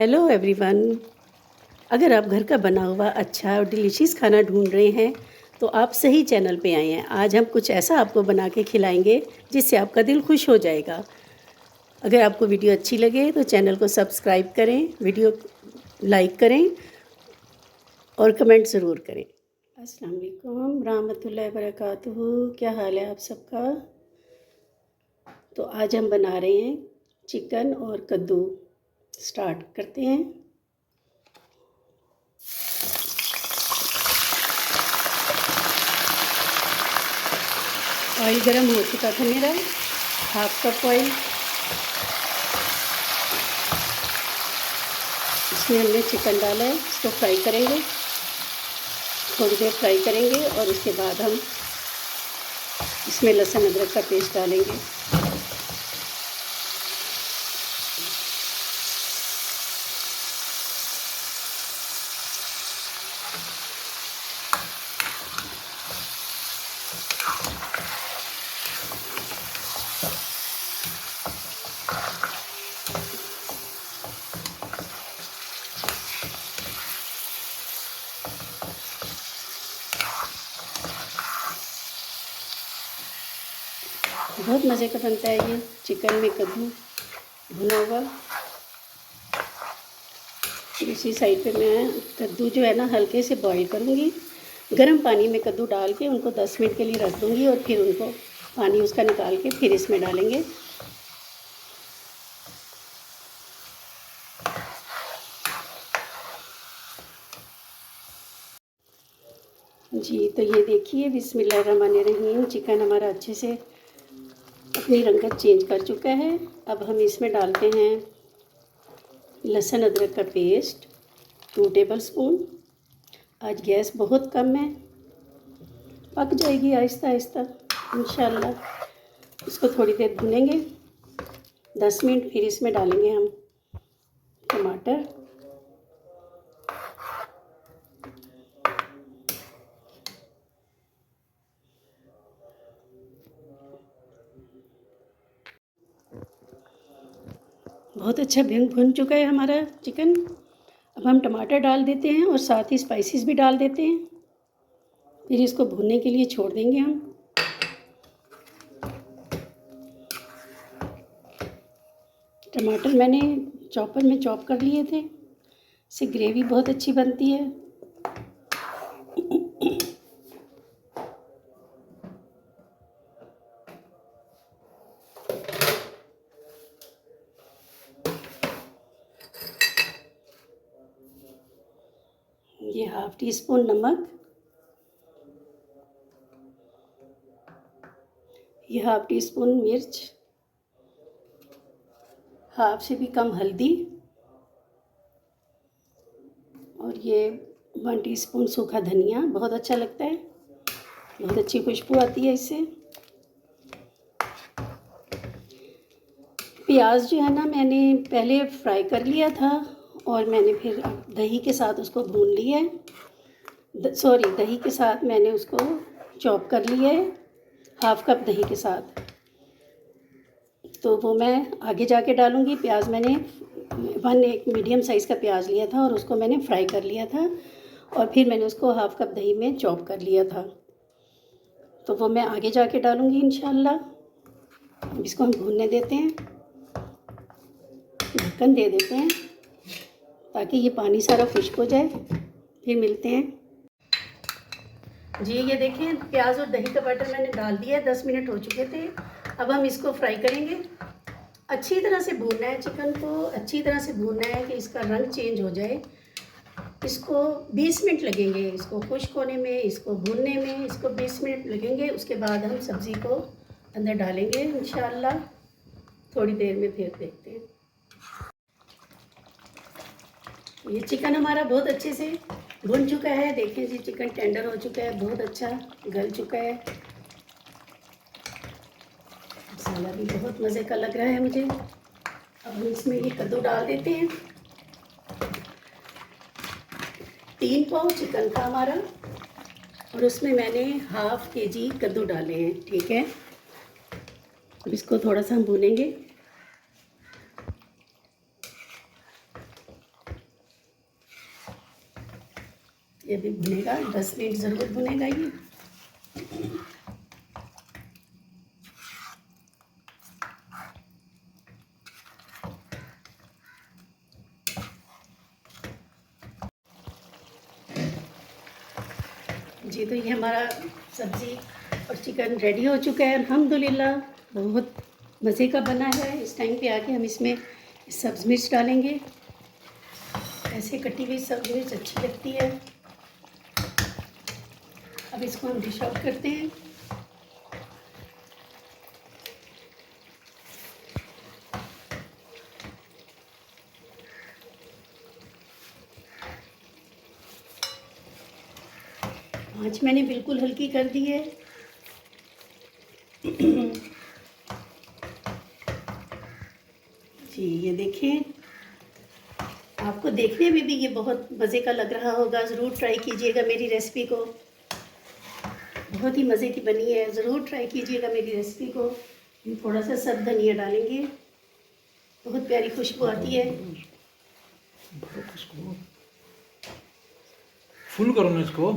Hello everyone. अगर आप घर का बना हुआ अच्छा और डिलीशियस खाना ढूंढ रहे हैं तो आप सही चैनल पे आए हैं। आज हम कुछ ऐसा आपको बना के खिलाएंगे जिससे आपका दिल खुश हो जाएगा। अगर आपको वीडियो अच्छी लगे तो चैनल को सब्सक्राइब करें, वीडियो लाइक करें और कमेंट ज़रूर करें। अस्सलाम वालेकुम रहमतुल्लाहि व बरकातुहू। क्या हाल है आप सबका? तो आज हम बना रहे हैं चिकन और कद्दू। स्टार्ट करते हैं। ऑयल गरम हो चुका था मेरा, हाफ कप ऑयल। इसमें हमने चिकन डाला है, इसको फ्राई करेंगे, थोड़ी देर फ्राई करेंगे और उसके बाद हम इसमें लहसुन अदरक का पेस्ट डालेंगे। बहुत मज़े का बनता है ये चिकन में कद्दू भुना हुआ। दूसरी साइड पे मैं कद्दू जो है ना हल्के से बॉईल करूँगी। गर्म पानी में कद्दू डाल के उनको 10 मिनट के लिए रख दूँगी और फिर उनको पानी उसका निकाल के फिर इसमें डालेंगे। जी तो ये देखिए, बिस्मिल्लाहिर्रहमानिर्रहीम, चिकन हमारा अच्छे से अपनी रंगत चेंज कर चुका है। अब हम इसमें डालते हैं लहसुन अदरक का पेस्ट 2 टेबल स्पून। आज गैस बहुत कम है, पक जाएगी आहिस्ता आहिस्ता इंशाल्लाह। इसको थोड़ी देर भूनेंगे 10 मिनट, फिर इसमें डालेंगे हम टमाटर। बहुत अच्छा भुन चुका है हमारा चिकन। अब हम टमाटर डाल देते हैं और साथ ही स्पाइसेस भी डाल देते हैं। फिर इसको भूनने के लिए छोड़ देंगे हम। टमाटर मैंने चॉपर में चॉप कर लिए थे, इससे ग्रेवी बहुत अच्छी बनती है। ये हाफ टी स्पून नमक, ये हाफ टी स्पून मिर्च, हाफ से भी कम हल्दी और ये 1 टीस्पून सूखा धनिया। बहुत अच्छा लगता है, बहुत अच्छी खुशबू आती है इससे। प्याज जो है ना मैंने पहले फ्राई कर लिया था और मैंने फिर दही के साथ उसको भून लिया है। दही के साथ मैंने उसको चॉप कर लिया है, हाफ कप दही के साथ। तो वो मैं आगे जाके डालूँगी। प्याज मैंने एक मीडियम साइज़ का प्याज लिया था और उसको मैंने फ्राई कर लिया था और फिर मैंने उसको हाफ कप दही में चॉप कर लिया था। तो वो मैं आगे जाके डालूँगी इंशाल्लाह। इसको हम भूनने देते हैं, ढक्कन दे देते हैं ताकि ये पानी सारा खुश्क हो जाए। फिर मिलते हैं। जी ये देखें, प्याज और दही का बटर मैंने डाल दिया, 10 मिनट हो चुके थे। अब हम इसको फ्राई करेंगे। अच्छी तरह से भूनना है चिकन को, अच्छी तरह से भूनना है कि इसका रंग चेंज हो जाए। इसको 20 मिनट लगेंगे, इसको खुश्क होने में, इसको भूनने में इसको 20 मिनट लगेंगे। उसके बाद हम सब्ज़ी को अंदर डालेंगे इंशाल्लाह। थोड़ी देर में फिर देखते हैं। ये चिकन हमारा बहुत अच्छे से भुन चुका है। देखिए जी, चिकन टेंडर हो चुका है, बहुत अच्छा गल चुका है। मसाला भी बहुत मज़े का लग रहा है मुझे। अब हम इसमें ये कद्दू डाल देते हैं। 3 पाव चिकन था हमारा और उसमें मैंने हाफ केजी कद्दू डाले हैं, ठीक है। अब इसको थोड़ा सा हम भूनेंगे। ये भी भुनेगा, 10 मिनट ज़रूर भुनेगा ये। जी, तो ये हमारा सब्ज़ी और चिकन रेडी हो चुका है अल्हम्दुलिल्लाह। बहुत मज़े का बना है। इस टाइम पे आके हम इसमें सब्ज़ मिर्च डालेंगे। ऐसे कटी हुई सब्ज़ मिर्च अच्छी लगती है। अब इसको हम डिश आउट करते हैं। आँच मैंने बिल्कुल हल्की कर दी है। जी, ये देखें, आपको देखने में भी ये बहुत मज़े का लग रहा होगा। ज़रूर ट्राई कीजिएगा मेरी रेसिपी को। बहुत ही मज़े की बनी है, ज़रूर ट्राई कीजिएगा मेरी रेसिपी को। थोड़ा सा सब धनिया डालेंगे, बहुत प्यारी खुशबू आती है। फुल करो ना इसको।